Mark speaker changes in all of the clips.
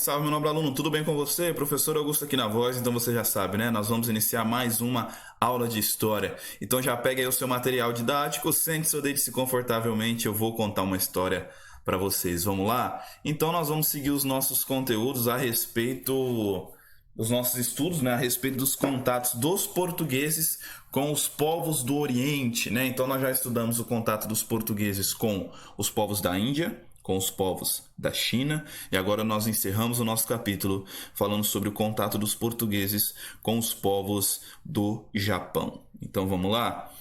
Speaker 1: salve, meu nobre aluno, tudo bem com você? Professor Augusto aqui na voz, então você já sabe, né? Nós vamos iniciar mais uma aula de história. Então já pega aí o seu material didático, sente-se ou deite-se confortavelmente, eu vou contar uma história para vocês. Vamos lá? Então nós vamos seguir os nossos conteúdos a respeito dos nossos estudos, né? A respeito dos contatos dos portugueses com os povos do Oriente, né? Então nós já estudamos o contato dos portugueses com os povos da Índia, com os povos da China, e agora nós encerramos o nosso capítulo falando sobre o contato dos portugueses com os povos do Japão. Então vamos lá?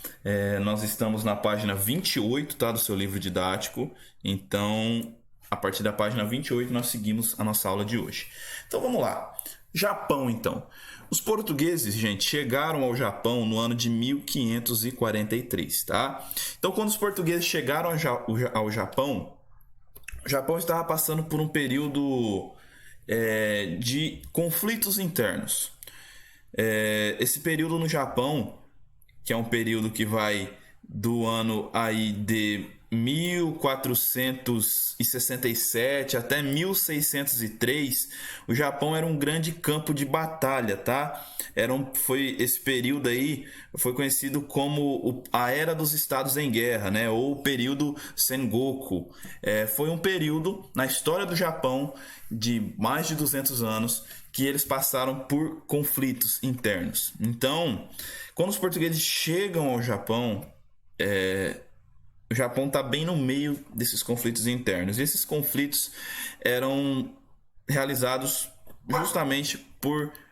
Speaker 1: Nós estamos na página 28, tá, do seu livro didático. Então, a partir da página 28, nós seguimos a nossa aula de hoje. Então vamos lá. Japão, então. Os portugueses, gente, chegaram ao Japão no ano de 1543, tá? Então, quando os portugueses chegaram ao Japão, o Japão estava passando por um período de conflitos internos. Esse período no Japão, que é um período que vai do ano aí de 1467 até 1603, o Japão era um grande campo de batalha, tá? Esse período aí foi conhecido como a Era dos Estados em Guerra, né? Ou o período Sengoku. Foi um período na história do Japão de mais de 200 anos que eles passaram por conflitos internos. Então, quando os portugueses chegam ao Japão, o Japão está bem no meio desses conflitos internos. E esses conflitos eram realizados justamente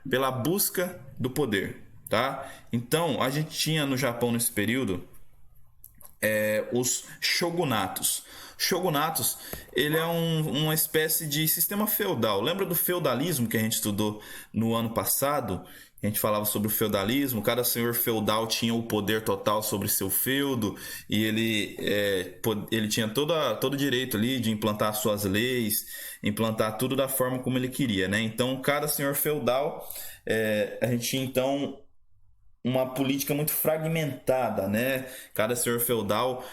Speaker 1: pela busca do poder, tá? Então, a gente tinha no Japão nesse período os shogunatos. Shogunatos, ele é uma espécie de sistema feudal. Lembra do feudalismo que a gente estudou no ano passado? A gente falava sobre o feudalismo, cada senhor feudal tinha o poder total sobre seu feudo e ele tinha todo o direito ali de implantar suas leis, implantar tudo da forma como ele queria, né? Então, cada senhor feudal, a gente tinha então uma política muito fragmentada, né? Cada senhor feudal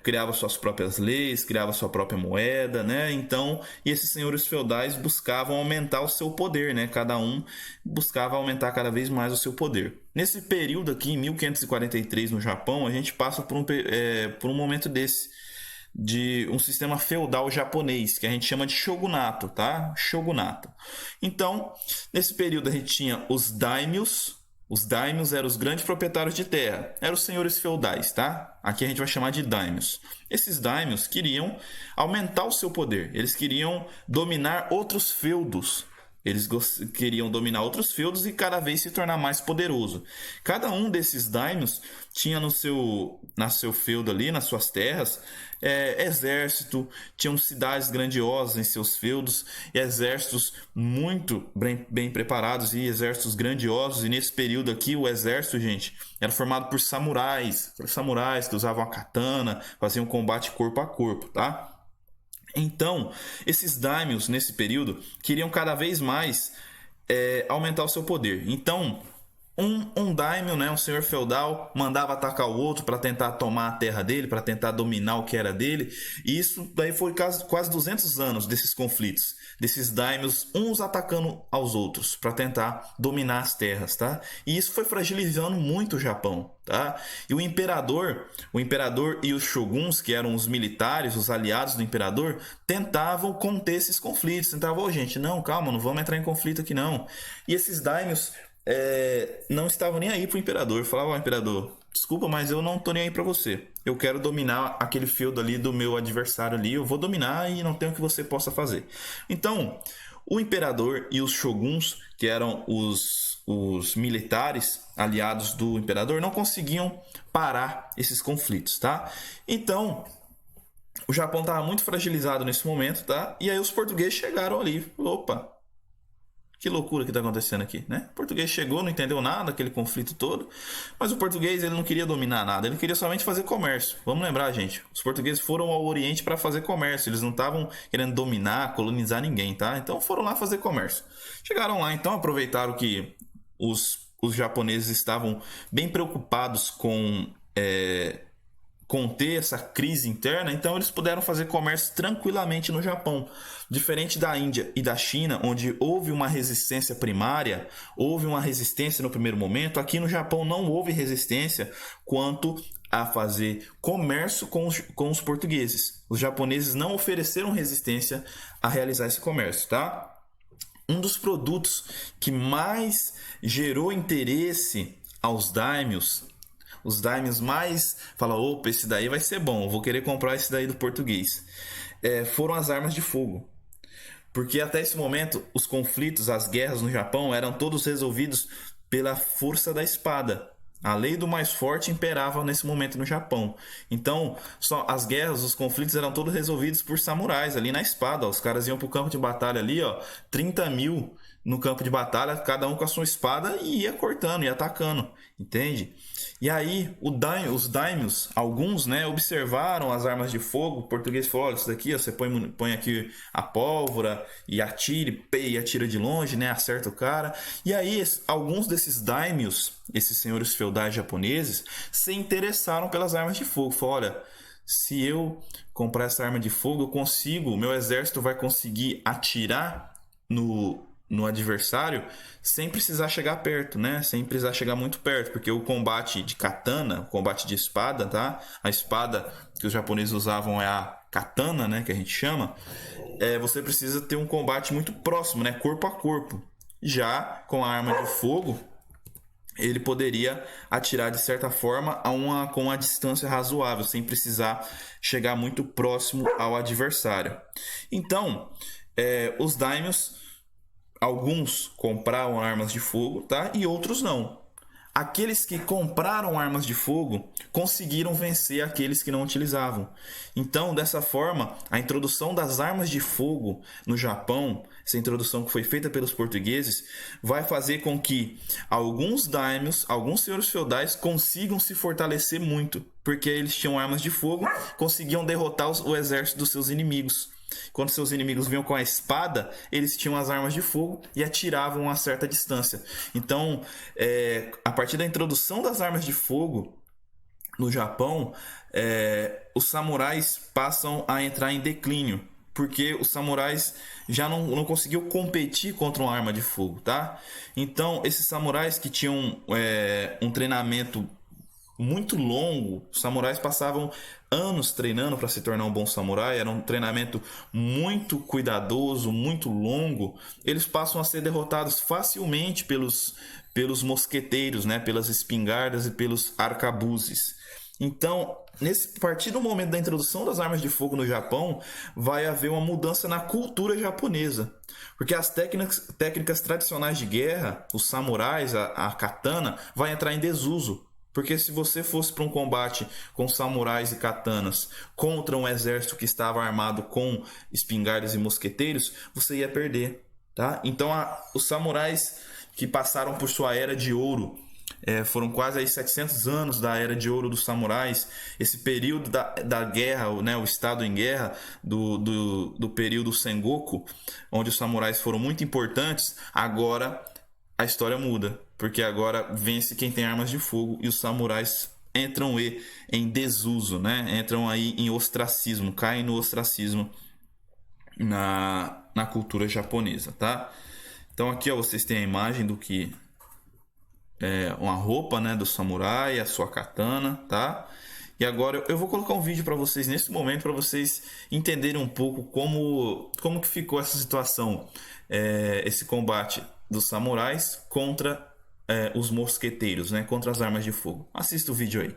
Speaker 1: criava suas próprias leis, criava sua própria moeda, né? Então, e esses senhores feudais buscavam aumentar o seu poder, né? Cada um buscava aumentar cada vez mais o seu poder. Nesse período aqui, em 1543, no Japão, a gente passa por um momento desse, de um sistema feudal japonês, que a gente chama de shogunato, tá? Shogunato. Então, nesse período a gente tinha os daimyos. Os daimyos eram os grandes proprietários de terra, eram os senhores feudais, tá? Aqui a gente vai chamar de daimyos. Esses daimyos queriam aumentar o seu poder, eles queriam dominar outros feudos. Eles queriam dominar outros feudos e cada vez se tornar mais poderoso. Cada um desses daimyos tinha no seu feudo ali, nas suas terras, exército, tinham cidades grandiosas em seus feudos, e exércitos muito bem preparados e exércitos grandiosos. E nesse período aqui, o exército, gente, era formado por samurais que usavam a katana, faziam combate corpo a corpo, tá? Então, esses daimyos, nesse período, queriam cada vez mais aumentar o seu poder. Então, um daimyo, né, um senhor feudal, mandava atacar o outro para tentar tomar a terra dele, para tentar dominar o que era dele. E isso daí foi quase 200 anos desses conflitos, desses daimyos uns atacando aos outros para tentar dominar as terras, tá? E isso foi fragilizando muito o Japão, tá? E o imperador e os shoguns, que eram os militares, os aliados do imperador, tentavam conter esses conflitos. Tentavam, gente, não, calma, não vamos entrar em conflito aqui não. E esses daimyos não estavam nem aí pro imperador. Falavam, imperador, desculpa, mas eu não tô nem aí pra você. Eu quero dominar aquele feudo ali do meu adversário ali. Eu vou dominar e não tem o que você possa fazer. Então, o imperador e os shoguns, que eram os militares aliados do imperador, não conseguiam parar esses conflitos, tá? Então, o Japão estava muito fragilizado nesse momento, tá? E aí os portugueses chegaram ali. Opa, que loucura que está acontecendo aqui, né? O português chegou, não entendeu nada, aquele conflito todo. Mas o português, ele não queria dominar nada, ele queria somente fazer comércio. Vamos lembrar, gente, os portugueses foram ao Oriente para fazer comércio. Eles não estavam querendo dominar, colonizar ninguém, tá? Então foram lá fazer comércio. Chegaram lá, então, aproveitaram que os japoneses estavam bem preocupados com conter essa crise interna, então eles puderam fazer comércio tranquilamente no Japão. Diferente da Índia e da China, onde houve uma resistência primária, houve uma resistência no primeiro momento, aqui no Japão não houve resistência quanto a fazer comércio com os portugueses. Os japoneses não ofereceram resistência a realizar esse comércio, tá? Um dos produtos que mais gerou interesse aos daimyos, os daimyos mais falam, opa, esse daí vai ser bom, vou querer comprar esse daí do português, foram as armas de fogo. Porque até esse momento, os conflitos, as guerras no Japão eram todos resolvidos pela força da espada. A lei do mais forte imperava nesse momento no Japão. Então, só as guerras, os conflitos eram todos resolvidos por samurais ali na espada. Os caras iam pro campo de batalha ali, 30 mil no campo de batalha, cada um com a sua espada, e ia cortando, ia atacando, entende? E aí, os daimyos, alguns, né, observaram as armas de fogo. O português falou, olha, isso daqui, você põe aqui a pólvora e atira de longe, né, acerta o cara. E aí, alguns desses daimyos, esses senhores feudais japoneses, se interessaram pelas armas de fogo. Falaram, olha, se eu comprar essa arma de fogo, o meu exército vai conseguir atirar no adversário sem precisar chegar perto, né? Sem precisar chegar muito perto, porque o combate de katana, o combate de espada, tá? A espada que os japoneses usavam é a katana, né? Que a gente chama. Você precisa ter um combate muito próximo, né? Corpo a corpo. Já com a arma de fogo, ele poderia atirar de certa forma com uma distância razoável, sem precisar chegar muito próximo ao adversário. Então, os daimyos, alguns compraram armas de fogo, tá? E outros não. Aqueles que compraram armas de fogo conseguiram vencer aqueles que não utilizavam. Então, dessa forma, a introdução das armas de fogo no Japão, essa introdução que foi feita pelos portugueses, vai fazer com que alguns daimyos, alguns senhores feudais consigam se fortalecer muito, porque eles tinham armas de fogo, conseguiam derrotar o exército dos seus inimigos. Quando seus inimigos vinham com a espada, eles tinham as armas de fogo e atiravam a certa distância. Então, a partir da introdução das armas de fogo no Japão, os samurais passam a entrar em declínio, porque os samurais já não conseguiam competir contra uma arma de fogo, tá? Então, esses samurais que tinham um treinamento muito longo, os samurais passavam anos treinando para se tornar um bom samurai, era um treinamento muito cuidadoso, muito longo. Eles passam a ser derrotados facilmente pelos mosqueteiros, né? Pelas espingardas e pelos arcabuzes. Então, a partir do momento da introdução das armas de fogo no Japão, vai haver uma mudança na cultura japonesa. Porque as técnicas tradicionais de guerra, os samurais, a katana, vai entrar em desuso. Porque se você fosse para um combate com samurais e katanas contra um exército que estava armado com espingardas e mosqueteiros, você ia perder, tá? Então, os samurais que passaram por sua era de ouro, foram quase aí 700 anos da era de ouro dos samurais, esse período da guerra, né, o estado em guerra do período Sengoku, onde os samurais foram muito importantes. Agora a história muda, porque agora vence quem tem armas de fogo e os samurais entram em desuso, né? Entram aí em ostracismo, caem no ostracismo na cultura japonesa, tá? Então aqui, vocês têm a imagem do que uma roupa, né, do samurai, a sua katana, tá? E agora eu vou colocar um vídeo para vocês nesse momento, para vocês entenderem um pouco como que ficou essa situação, esse combate dos samurais contra os mosqueteiros, né? Contra as armas de fogo. Assista o vídeo aí.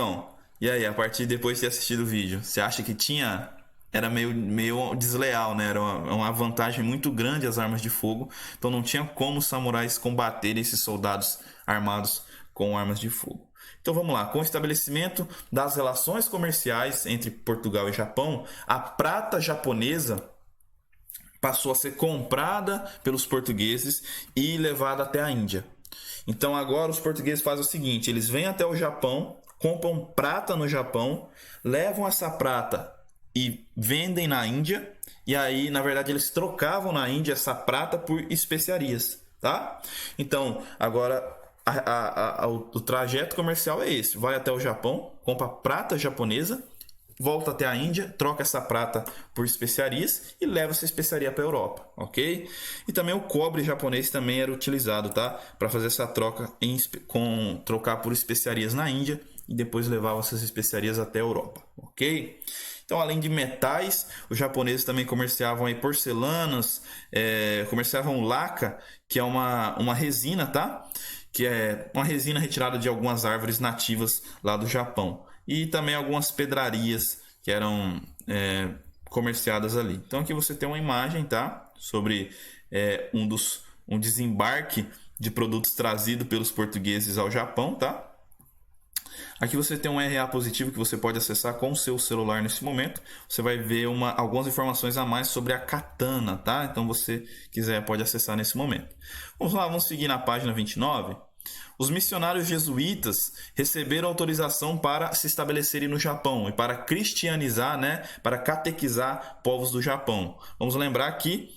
Speaker 1: Então, e aí, a partir depois de ter assistido o vídeo, você acha que era meio desleal, né? Era uma vantagem muito grande as armas de fogo, então não tinha como os samurais combaterem esses soldados armados com armas de fogo. Então vamos lá, com o estabelecimento das relações comerciais entre Portugal e Japão, a prata japonesa passou a ser comprada pelos portugueses e levada até a Índia. Então agora os portugueses fazem o seguinte, eles vêm até o Japão, compram prata no Japão, levam essa prata e vendem na Índia, e aí na verdade eles trocavam na Índia essa prata por especiarias, tá? Então agora o trajeto comercial é esse, vai até o Japão, compra prata japonesa, volta até a Índia, troca essa prata por especiarias e leva essa especiaria para a Europa, ok? E também o cobre japonês também era utilizado, tá? Para fazer essa troca, trocar por especiarias na Índia e depois levava essas especiarias até a Europa, ok? Então, além de metais, os japoneses também comerciavam aí porcelanas, comerciavam laca, que é uma resina, tá? Que é uma resina retirada de algumas árvores nativas lá do Japão. E também algumas pedrarias que eram comerciadas ali. Então aqui você tem uma imagem, tá? Sobre um desembarque de produtos trazido pelos portugueses ao Japão, tá? Aqui você tem um RA positivo que você pode acessar com o seu celular nesse momento. Você vai ver algumas informações a mais sobre a katana, tá? Então, você quiser, pode acessar nesse momento. Vamos lá, vamos seguir na página 29. Os missionários jesuítas receberam autorização para se estabelecerem no Japão e para cristianizar, né? Para catequizar povos do Japão. Vamos lembrar que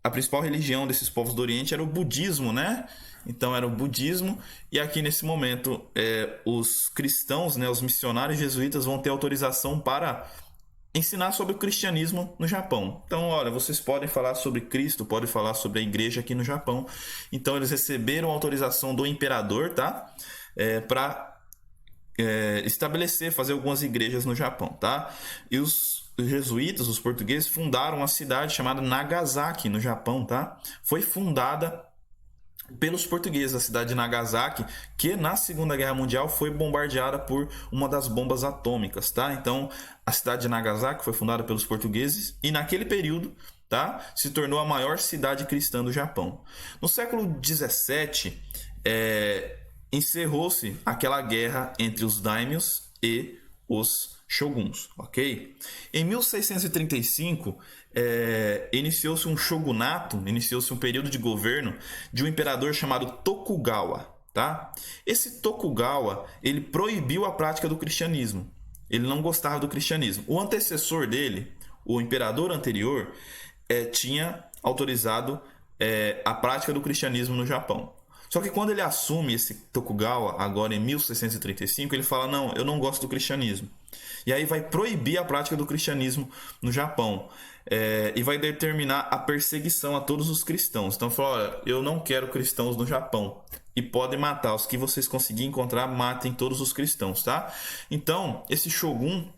Speaker 1: a principal religião desses povos do Oriente era o budismo, né? Então era o budismo, e aqui nesse momento os cristãos, né, os missionários jesuítas vão ter autorização para ensinar sobre o cristianismo no Japão. Então, olha, vocês podem falar sobre Cristo, podem falar sobre a igreja aqui no Japão. Então eles receberam autorização do imperador, tá? Para estabelecer, fazer algumas igrejas no Japão, tá? E os jesuítas, os portugueses, fundaram uma cidade chamada Nagasaki, no Japão, tá? Foi fundada pelos portugueses, a cidade de Nagasaki, que na Segunda Guerra Mundial foi bombardeada por uma das bombas atômicas, tá? Então, a cidade de Nagasaki foi fundada pelos portugueses e naquele período, tá, se tornou a maior cidade cristã do Japão. No século 17, encerrou-se aquela guerra entre os daimyos e os shoguns, ok? Em 1635, iniciou-se um shogunato, iniciou-se um período de governo de um imperador chamado Tokugawa, tá? Esse Tokugawa, ele proibiu a prática do cristianismo. Ele não gostava do cristianismo. O antecessor dele, o imperador anterior, tinha autorizado a prática do cristianismo no Japão. Só que quando ele assume esse Tokugawa, agora em 1635, ele fala, não, eu não gosto do cristianismo. E aí vai proibir a prática do cristianismo no Japão. E vai determinar a perseguição a todos os cristãos. Então fala, olha, eu não quero cristãos no Japão. E podem matar. Os que vocês conseguirem encontrar, matem todos os cristãos, tá? Então, esse shogun,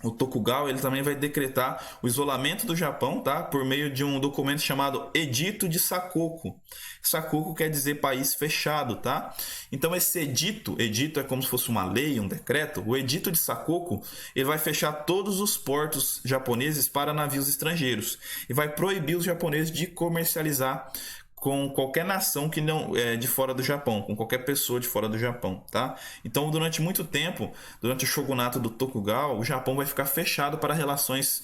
Speaker 1: o Tokugawa, ele também vai decretar o isolamento do Japão, tá? Por meio de um documento chamado Edito de Sakoku. Sakoku quer dizer país fechado, tá? Então esse edito é como se fosse uma lei, um decreto. O Edito de Sakoku, ele vai fechar todos os portos japoneses para navios estrangeiros e vai proibir os japoneses de comercializar com qualquer nação que não é de fora do Japão, com qualquer pessoa de fora do Japão, tá? Então, durante muito tempo, durante o shogunato do Tokugawa, o Japão vai ficar fechado para relações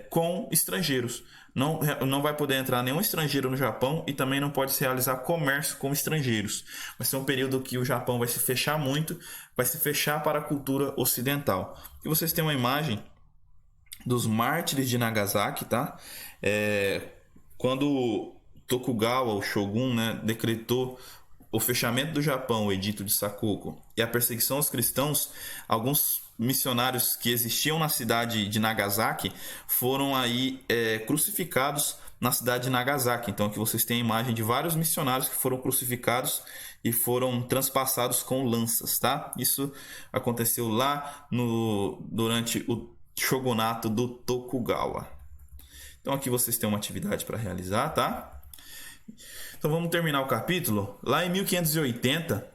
Speaker 1: com estrangeiros. Não vai poder entrar nenhum estrangeiro no Japão e também não pode se realizar comércio com estrangeiros. Vai ser um período que o Japão vai se fechar muito, vai se fechar para a cultura ocidental. E vocês têm uma imagem dos mártires de Nagasaki, tá? Quando Tokugawa, o shogun, né, decretou o fechamento do Japão, o Edito de Sakoku, e a perseguição aos cristãos, alguns missionários que existiam na cidade de Nagasaki foram aí crucificados na cidade de Nagasaki. Então aqui vocês têm a imagem de vários missionários que foram crucificados e foram transpassados com lanças, tá? Isso aconteceu lá durante o shogunato do Tokugawa. Então aqui vocês têm uma atividade para realizar, tá? Então vamos terminar o capítulo. Lá em 1580,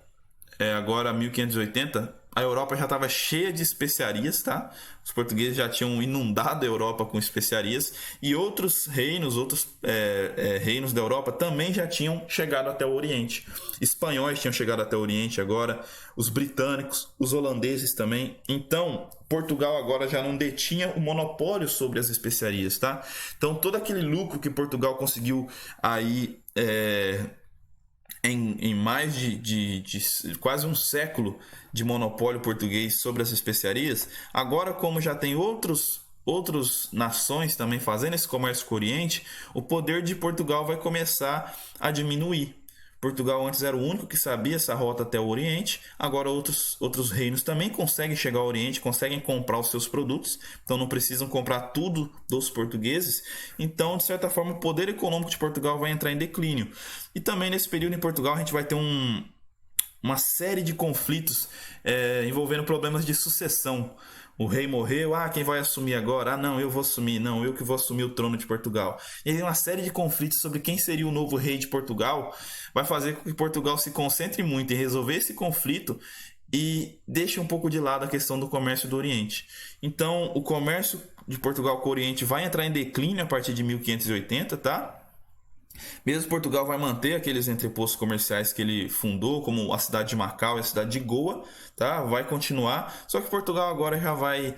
Speaker 1: agora 1580, a Europa já estava cheia de especiarias, tá? Os portugueses já tinham inundado a Europa com especiarias e outros reinos, reinos da Europa também já tinham chegado até o Oriente. Espanhóis tinham chegado até o Oriente agora, os britânicos, os holandeses também. Então, Portugal agora já não detinha o monopólio sobre as especiarias, tá? Então, todo aquele lucro que Portugal conseguiu aí em mais de quase um século de monopólio português sobre as especiarias, agora como já tem outras nações também fazendo esse comércio com o Oriente, o poder de Portugal vai começar a diminuir. Portugal antes era o único que sabia essa rota até o Oriente, agora outros reinos também conseguem chegar ao Oriente, conseguem comprar os seus produtos, então não precisam comprar tudo dos portugueses. Então, de certa forma, o poder econômico de Portugal vai entrar em declínio. E também nesse período em Portugal a gente vai ter uma série de conflitos envolvendo problemas de sucessão. O rei morreu, quem vai assumir agora? Não, eu vou assumir, não, eu que vou assumir o trono de Portugal. E aí uma série de conflitos sobre quem seria o novo rei de Portugal vai fazer com que Portugal se concentre muito em resolver esse conflito e deixe um pouco de lado a questão do comércio do Oriente. Então, o comércio de Portugal com o Oriente vai entrar em declínio a partir de 1580, tá? Mesmo Portugal vai manter aqueles entrepostos comerciais que ele fundou, como a cidade de Macau e a cidade de Goa, tá? Vai continuar, só que Portugal agora já vai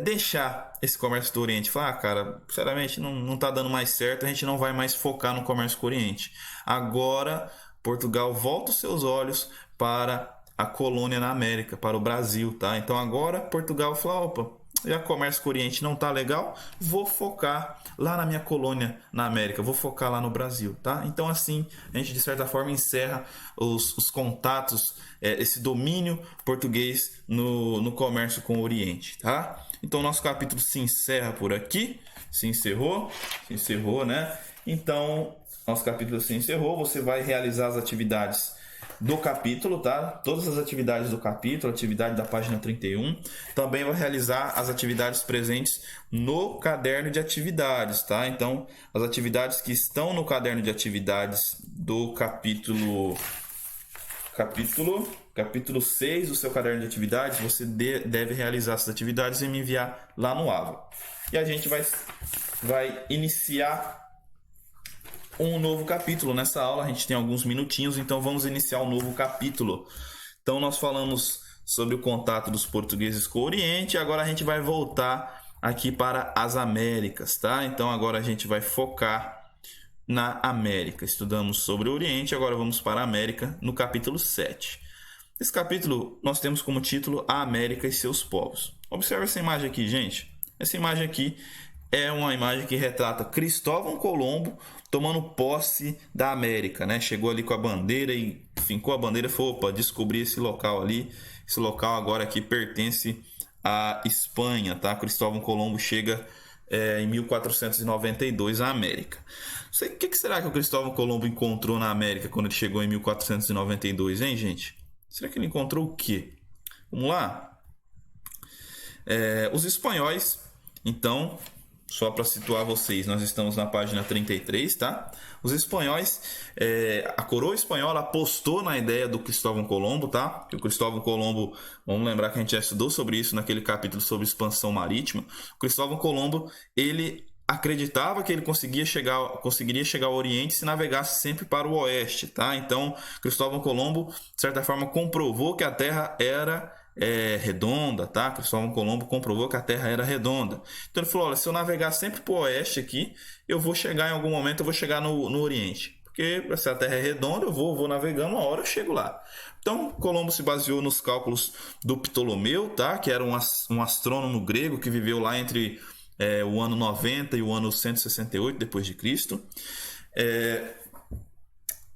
Speaker 1: deixar esse comércio do Oriente. Falar, cara, sinceramente não está dando mais certo, a gente não vai mais focar no comércio com o Oriente. Agora, Portugal volta os seus olhos para a colônia na América, para o Brasil, tá? Então agora Portugal fala, opa, já comércio com o Oriente não tá legal, vou focar lá na minha colônia na América, vou focar lá no Brasil, tá? Então assim, a gente de certa forma encerra os contatos, esse domínio português no comércio com o Oriente, tá? Então nosso capítulo se encerra por aqui, se encerrou, né? Então, nosso capítulo se encerrou, você vai realizar as atividades do capítulo, tá? Todas as atividades do capítulo, atividade da página 31. Também vai realizar as atividades presentes no caderno de atividades, tá? Então, as atividades que estão no caderno de atividades do capítulo 6 do seu caderno de atividades, você deve realizar essas atividades e me enviar lá no Ava. E a gente vai iniciar um novo capítulo. Nessa aula a gente tem alguns minutinhos, então vamos iniciar um novo capítulo. Então nós falamos sobre o contato dos portugueses com o Oriente, agora a gente vai voltar aqui para as Américas, tá? Então agora a gente vai focar na América. Estudamos sobre o Oriente, agora vamos para a América no capítulo 7. Esse capítulo nós temos como título A América e seus povos. Observe essa imagem aqui, gente. Essa imagem aqui é uma imagem que retrata Cristóvão Colombo tomando posse da América, né? Chegou ali com a bandeira e fincou a bandeira e falou, opa, descobri esse local ali. Esse local agora aqui pertence à Espanha, tá? Cristóvão Colombo chega em 1492 à América. O que será que o Cristóvão Colombo encontrou na América quando ele chegou em 1492, hein, gente? Será que ele encontrou o quê? Vamos lá? Os espanhóis, então, só para situar vocês, nós estamos na página 33, tá? Os espanhóis, a coroa espanhola apostou na ideia do Cristóvão Colombo, tá? O Cristóvão Colombo, vamos lembrar que a gente já estudou sobre isso naquele capítulo sobre expansão marítima. O Cristóvão Colombo, ele acreditava que ele conseguiria chegar ao Oriente se navegasse sempre para o oeste, tá? Então, Cristóvão Colombo, de certa forma, comprovou que a Terra era redonda, tá? Cristóvão Colombo comprovou que a Terra era redonda. Então ele falou, olha, se eu navegar sempre para o oeste aqui, eu vou chegar em algum momento, eu vou chegar no Oriente. Porque se a Terra é redonda, eu vou navegando, uma hora eu chego lá. Então, Colombo se baseou nos cálculos do Ptolomeu, tá? Que era um astrônomo grego que viveu lá entre o ano 90 e o ano 168 depois de Cristo.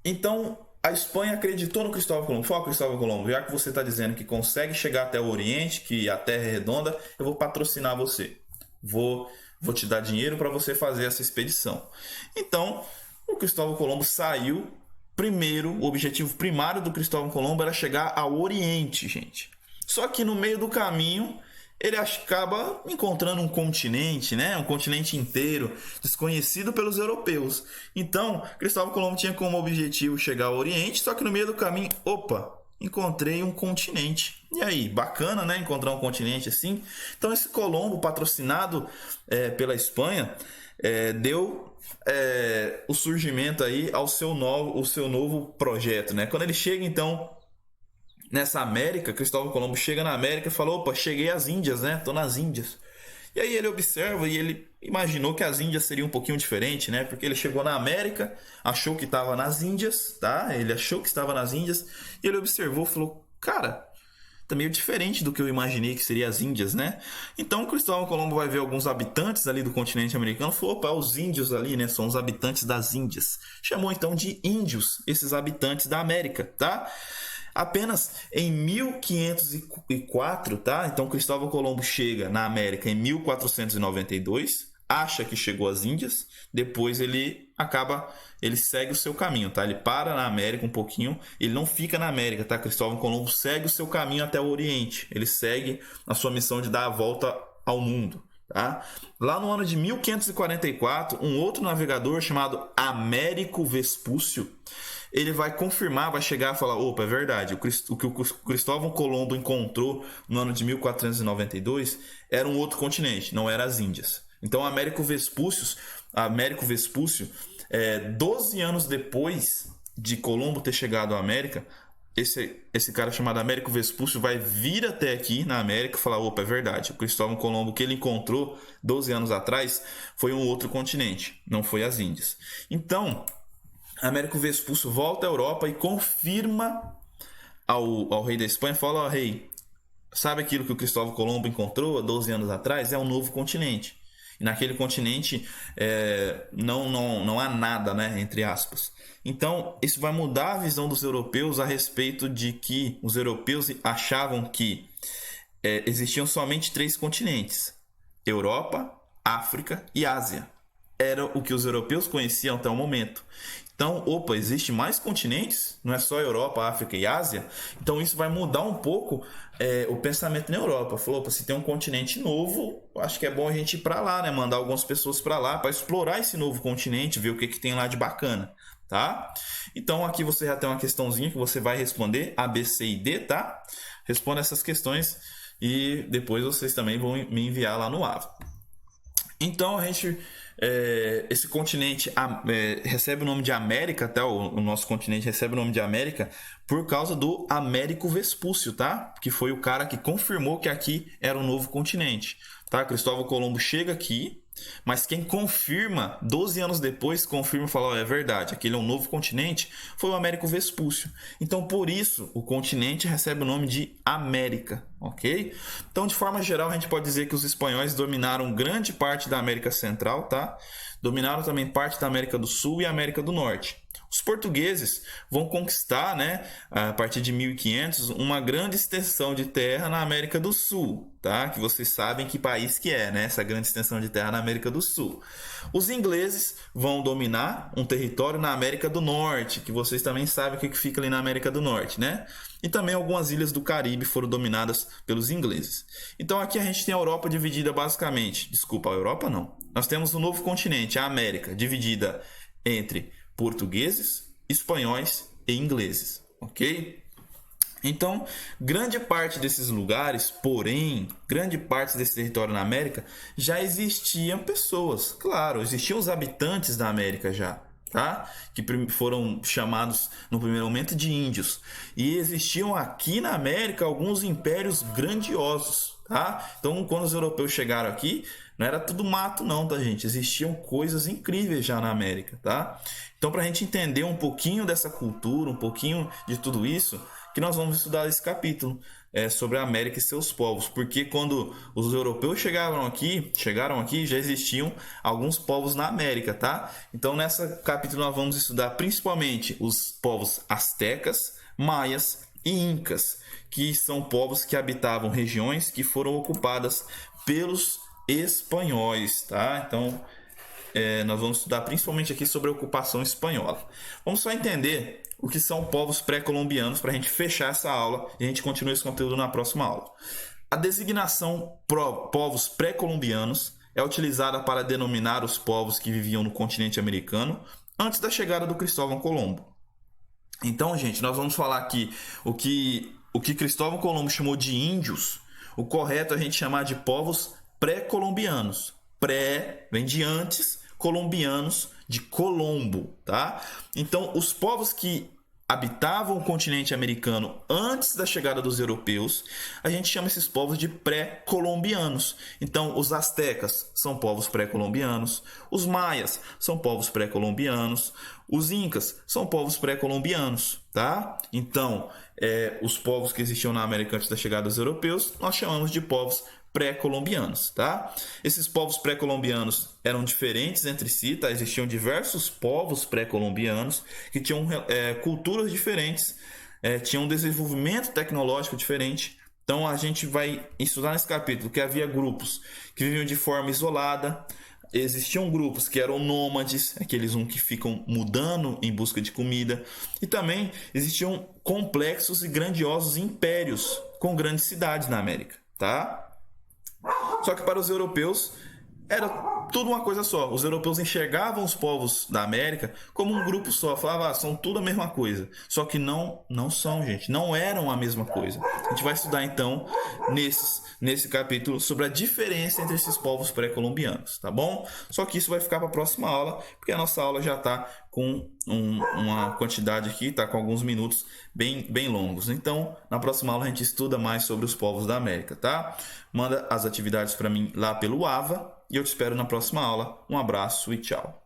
Speaker 1: Então, a Espanha acreditou no Cristóvão Colombo. Falou, Cristóvão Colombo, já que você está dizendo que consegue chegar até o Oriente, que a Terra é redonda, eu vou patrocinar você. Vou te dar dinheiro para você fazer essa expedição. Então, o Cristóvão Colombo saiu. Primeiro, o objetivo primário do Cristóvão Colombo era chegar ao Oriente, gente. Só que no meio do caminho, ele acaba encontrando um continente, né? Um continente inteiro, desconhecido pelos europeus. Então, Cristóvão Colombo tinha como objetivo chegar ao Oriente, só que no meio do caminho, opa, encontrei um continente. E aí, bacana, né? Encontrar um continente assim. Então, esse Colombo, patrocinado pela Espanha, deu o surgimento aí ao seu novo projeto, né? Quando ele chega, então, nessa América, Cristóvão Colombo chega na América e falou: opa, cheguei às Índias, né? Tô nas Índias. E aí ele observa e ele imaginou que as Índias seria um pouquinho diferente, né? Porque ele chegou na América, achou que estava nas Índias, tá? Ele achou que estava nas Índias e ele observou e falou: cara, tá meio diferente do que eu imaginei que seria as Índias, né? Então Cristóvão Colombo vai ver alguns habitantes ali do continente americano, falou: opa, os índios ali, né? São os habitantes das Índias. Chamou então de índios esses habitantes da América, tá? Apenas em 1504, tá? Então Cristóvão Colombo chega na América em 1492, acha que chegou às Índias, depois ele segue o seu caminho, tá? Ele para na América um pouquinho, ele não fica na América, tá? Cristóvão Colombo segue o seu caminho até o Oriente, ele segue a sua missão de dar a volta ao mundo, tá? Lá no ano de 1544, um outro navegador chamado Américo Vespúcio, ele vai confirmar, vai chegar e falar: opa, é verdade, o que o Cristóvão Colombo encontrou no ano de 1492 era um outro continente, não era as Índias. Então, Américo Vespúcio, 12 anos depois de Colombo ter chegado à América, esse cara chamado Américo Vespúcio vai vir até aqui na América e falar: opa, é verdade, o Cristóvão Colombo que ele encontrou 12 anos atrás foi um outro continente, não foi as Índias. Então, Américo Vespúcio volta à Europa e confirma ao rei da Espanha, fala: rei, sabe aquilo que o Cristóvão Colombo encontrou há 12 anos atrás? É um novo continente. E naquele continente não há nada, né? Entre aspas. Então, isso vai mudar a visão dos europeus a respeito de que os europeus achavam que existiam somente 3 continentes: Europa, África e Ásia. Era o que os europeus conheciam até o momento. Então, opa, existe mais continentes? Não é só Europa, África e Ásia? Então, isso vai mudar um pouco o pensamento na Europa. Falou: opa, se tem um continente novo, acho que é bom a gente ir para lá, né? Mandar algumas pessoas para lá para explorar esse novo continente, ver o que tem lá de bacana, tá? Então, aqui você já tem uma questãozinha que você vai responder, A, B, C e D, tá? Responda essas questões e depois vocês também vão me enviar lá no AVA. Então, esse continente recebe o nome de América, tá? O nosso continente recebe o nome de América por causa do Américo Vespúcio, tá? Que foi o cara que confirmou que aqui era um novo continente, tá? Cristóvão Colombo chega aqui, mas quem confirma, 12 anos depois, confirma e fala: é verdade, aquele é um novo continente, foi o Américo Vespúcio. Então, por isso, o continente recebe o nome de América, ok? Então, de forma geral, a gente pode dizer que os espanhóis dominaram grande parte da América Central, tá? Dominaram também parte da América do Sul e América do Norte. Os portugueses vão conquistar, né, a partir de 1500, uma grande extensão de terra na América do Sul, tá? Que vocês sabem que país que é, né? Essa grande extensão de terra na América do Sul. Os ingleses vão dominar um território na América do Norte, que vocês também sabem o que fica ali na América do Norte, né? E também algumas ilhas do Caribe foram dominadas pelos ingleses. Então aqui a gente tem a Europa dividida basicamente... Desculpa, a Europa não. Nós temos o novo continente, a América, dividida entre portugueses, espanhóis e ingleses, ok? Então, grande parte desses lugares, porém, grande parte desse território na América, já existiam pessoas. Claro, existiam os habitantes da América já, tá? Que foram chamados no primeiro momento de índios. E existiam aqui na América alguns impérios grandiosos, tá? Então, quando os europeus chegaram aqui, não era tudo mato não, tá, gente? Existiam coisas incríveis já na América, tá? Então, para a gente entender um pouquinho dessa cultura, um pouquinho de tudo isso, que nós vamos estudar esse capítulo sobre a América e seus povos. Porque quando os europeus chegaram aqui, já existiam alguns povos na América, tá? Então, nesse capítulo nós vamos estudar principalmente os povos astecas, maias e incas, que são povos que habitavam regiões que foram ocupadas pelos espanhóis, tá? Então, nós vamos estudar principalmente aqui sobre a ocupação espanhola. Vamos só entender o que são povos pré-colombianos para a gente fechar essa aula e a gente continua esse conteúdo na próxima aula. A designação povos pré-colombianos é utilizada para denominar os povos que viviam no continente americano antes da chegada do Cristóvão Colombo. Então, gente, nós vamos falar aqui o que Cristóvão Colombo chamou de índios. O correto é a gente chamar de povos pré-colombianos. Pré vem de antes, colombianos de Colombo, tá? Então, os povos que habitavam o continente americano antes da chegada dos europeus, a gente chama esses povos de pré-colombianos. Então, os astecas são povos pré-colombianos, os maias são povos pré-colombianos, os incas são povos pré-colombianos, tá? Então, os povos que existiam na América antes da chegada dos europeus, nós chamamos de povos pré-colombianos, tá? Esses povos pré-colombianos eram diferentes entre si, tá? Existiam diversos povos pré-colombianos que tinham culturas diferentes, tinham um desenvolvimento tecnológico diferente. Então a gente vai estudar nesse capítulo que havia grupos que viviam de forma isolada. Existiam grupos que eram nômades, aqueles que ficam mudando em busca de comida. E também existiam complexos e grandiosos impérios com grandes cidades na América, tá? Só que para os europeus era tudo uma coisa só. Os europeus enxergavam os povos da América como um grupo só. Falavam, são tudo a mesma coisa. Só que não são, gente. Não eram a mesma coisa. A gente vai estudar então nesse capítulo sobre a diferença entre esses povos pré-colombianos, tá bom? Só que isso vai ficar para a próxima aula, porque a nossa aula já está com uma quantidade aqui, está com alguns minutos bem longos. Então, na próxima aula a gente estuda mais sobre os povos da América, tá? Manda as atividades para mim lá pelo AVA e eu te espero na próxima aula. Um abraço e tchau.